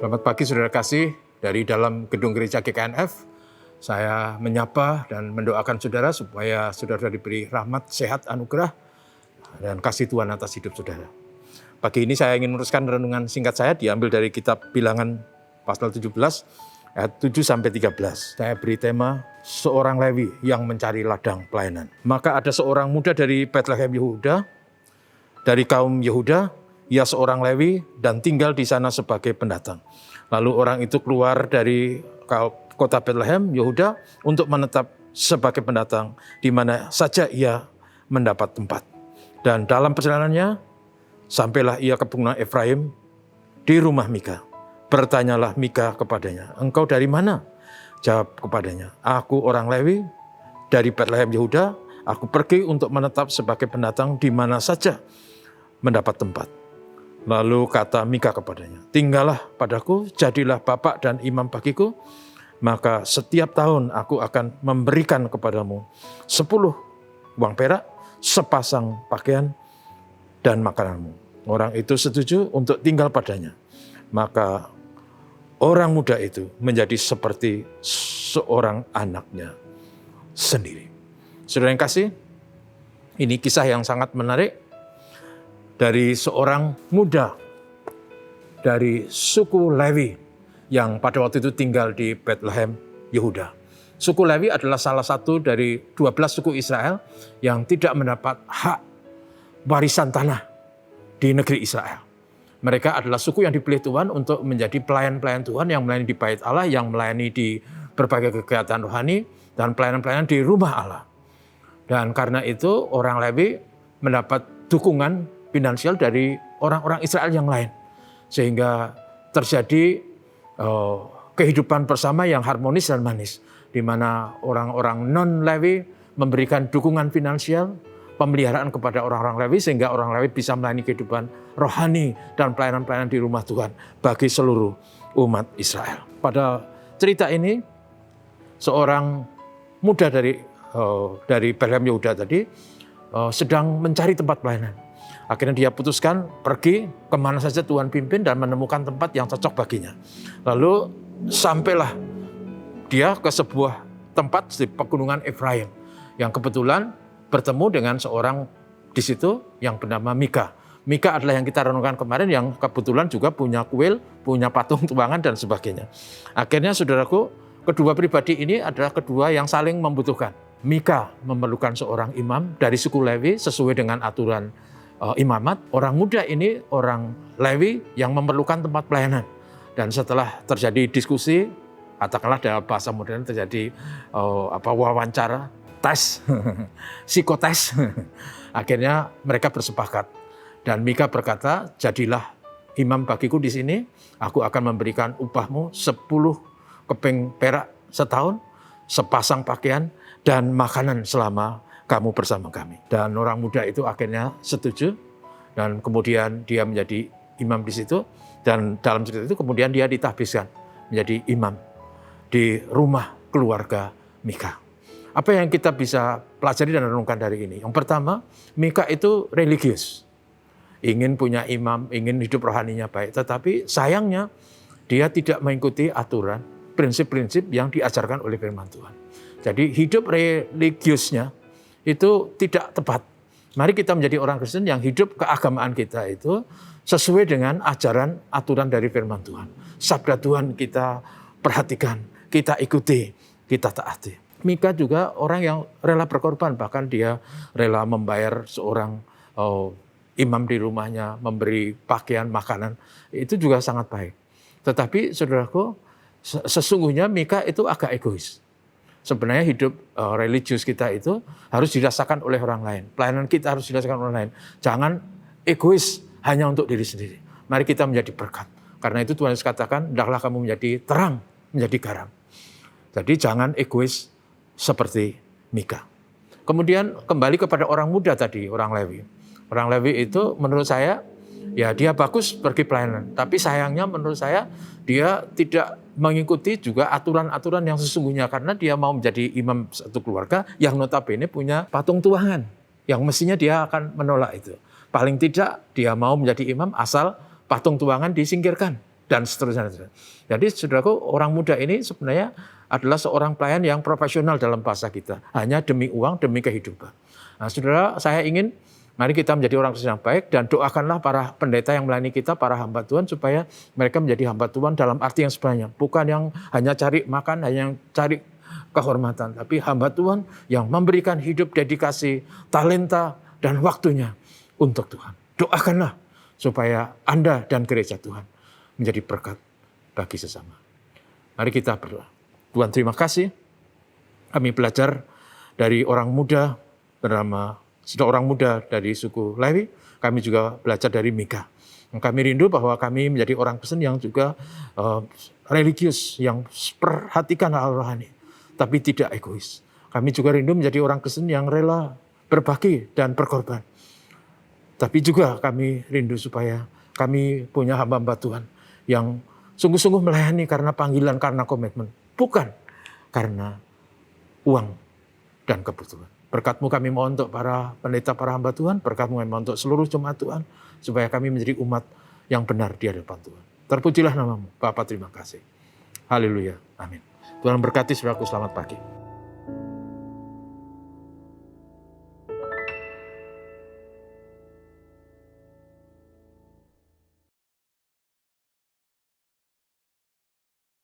Selamat pagi saudara kasih, dari dalam gedung gereja GKNF. Saya menyapa dan mendoakan saudara supaya saudara diberi rahmat, sehat, anugerah, dan kasih Tuhan atas hidup saudara. Pagi ini saya ingin meneruskan renungan singkat saya diambil dari kitab Bilangan pasal 17 ayat 7-13. Saya beri tema seorang Lewi yang mencari ladang pelayanan. Maka ada seorang muda dari Bethlehem Yehuda, dari kaum Yehuda. Ia seorang Lewi dan tinggal di sana sebagai pendatang. Lalu orang itu keluar dari kota Bethlehem, Yehuda, untuk menetap sebagai pendatang di mana saja ia mendapat tempat. Dan dalam perjalanannya, sampailah ia ke pegunungan Efraim di rumah Mika. Bertanyalah Mika kepadanya, engkau dari mana? Jawab kepadanya, aku orang Lewi dari Bethlehem Yehuda. Aku pergi untuk menetap sebagai pendatang di mana saja mendapat tempat. Lalu kata Mika kepadanya, tinggallah padaku, jadilah bapak dan imam bagiku, maka setiap tahun aku akan memberikan kepadamu 10 uang perak, sepasang pakaian, dan makananmu. Orang itu setuju untuk tinggal padanya. Maka orang muda itu menjadi seperti seorang anaknya sendiri. Saudara yang kasih, ini kisah yang sangat menarik. Dari seorang muda dari suku Lewi yang pada waktu itu tinggal di Bethlehem, Yehuda. Suku Lewi adalah salah satu dari 12 suku Israel yang tidak mendapat hak warisan tanah di negeri Israel. Mereka adalah suku yang dipilih Tuhan untuk menjadi pelayan-pelayan Tuhan yang melayani di Bait Allah, yang melayani di berbagai kegiatan rohani, dan pelayanan-pelayanan di rumah Allah. Dan karena itu orang Lewi mendapat dukungan finansial dari orang-orang Israel yang lain. Sehingga terjadi kehidupan bersama yang harmonis dan manis. Di mana orang-orang non-Lewi memberikan dukungan finansial, pemeliharaan kepada orang-orang Lewi, sehingga orang Lewi bisa melayani kehidupan rohani dan pelayanan-pelayanan di rumah Tuhan bagi seluruh umat Israel. Pada cerita ini, seorang muda dari Bethlehem Yehuda tadi sedang mencari tempat pelayanan. Akhirnya dia putuskan pergi kemana saja Tuhan pimpin dan menemukan tempat yang cocok baginya. Lalu sampailah dia ke sebuah tempat di pegunungan Efraim yang kebetulan bertemu dengan seorang di situ yang bernama Mika. Mika adalah yang kita renungkan kemarin, yang kebetulan juga punya kuil, punya patung tuangan dan sebagainya. Akhirnya saudaraku, kedua pribadi ini adalah kedua yang saling membutuhkan. Mika memerlukan seorang imam dari suku Lewi sesuai dengan aturan imamat. Orang muda ini orang Lewi yang memerlukan tempat pelayanan. Dan setelah terjadi diskusi, katakanlah dalam bahasa modern terjadi wawancara, tes, psikotes. Akhirnya mereka bersepakat. Dan Mika berkata, jadilah imam bagiku di sini, aku akan memberikan upahmu 10 keping perak setahun, sepasang pakaian, dan makanan selama kamu bersama kami. Dan orang muda itu akhirnya setuju, dan kemudian dia menjadi imam di situ, dan dalam cerita itu kemudian dia ditahbiskan menjadi imam di rumah keluarga Mika. Apa yang kita bisa pelajari dan renungkan dari ini? Yang pertama, Mika itu religius, ingin punya imam, ingin hidup rohaninya baik, tetapi sayangnya dia tidak mengikuti aturan, prinsip-prinsip yang diajarkan oleh firman Tuhan. Jadi hidup religiusnya itu tidak tepat. Mari kita menjadi orang Kristen yang hidup keagamaan kita itu sesuai dengan ajaran aturan dari firman Tuhan. Sabda Tuhan kita perhatikan, kita ikuti, kita taati. Mika juga orang yang rela berkorban, bahkan dia rela membayar seorang imam di rumahnya, memberi pakaian, makanan. Itu juga sangat baik. Tetapi saudaraku, sesungguhnya Mika itu agak egois. Sebenarnya hidup religius kita itu harus dirasakan oleh orang lain. Pelayanan kita harus dirasakan oleh orang lain. Jangan egois hanya untuk diri sendiri. Mari kita menjadi berkat. Karena itu Tuhan Yesus katakan, hendaklah kamu menjadi terang, menjadi garam. Jadi jangan egois seperti Mika. Kemudian kembali kepada orang muda tadi, orang Lewi. Orang Lewi itu menurut saya, ya dia bagus pergi pelayanan. Tapi sayangnya menurut saya, dia tidak mengikuti juga aturan-aturan yang sesungguhnya, karena dia mau menjadi imam satu keluarga yang notabene punya patung tuangan yang mestinya dia akan menolak itu. Paling tidak dia mau menjadi imam asal patung tuangan disingkirkan. dan seterusnya. Jadi saudaraku, orang muda ini sebenarnya adalah seorang pelayan yang profesional dalam bahasa kita. Hanya demi uang, demi kehidupan. Nah, saudara, saya ingin mari kita menjadi orang Kristen yang baik dan doakanlah para pendeta yang melayani kita, para hamba Tuhan, supaya mereka menjadi hamba Tuhan dalam arti yang sebenarnya. Bukan yang hanya cari makan, hanya yang cari kehormatan. Tapi hamba Tuhan yang memberikan hidup, dedikasi, talenta, dan waktunya untuk Tuhan. Doakanlah supaya Anda dan gereja Tuhan menjadi berkat bagi sesama. Mari kita berdoa. Tuhan, terima kasih. Kami belajar dari orang muda bernama seorang muda dari suku Lewi, kami juga belajar dari Mika. Kami rindu bahwa kami menjadi orang Kristen yang juga religius, yang perhatikan hal rohani, tapi tidak egois. Kami juga rindu menjadi orang Kristen yang rela berbagi dan berkorban. Tapi juga kami rindu supaya kami punya hamba-hamba Tuhan yang sungguh-sungguh melayani karena panggilan, karena komitmen, bukan karena uang dan kebutuhan. Berkat-Mu kami mohon untuk para pendeta, para hamba Tuhan. Berkat-Mu kami mohon untuk seluruh jemaat Tuhan. Supaya kami menjadi umat yang benar di hadapan Tuhan. Terpujilah nama-Mu. Bapa, terima kasih. Haleluya. Amin. Tuhan berkati saudaraku, selamat pagi.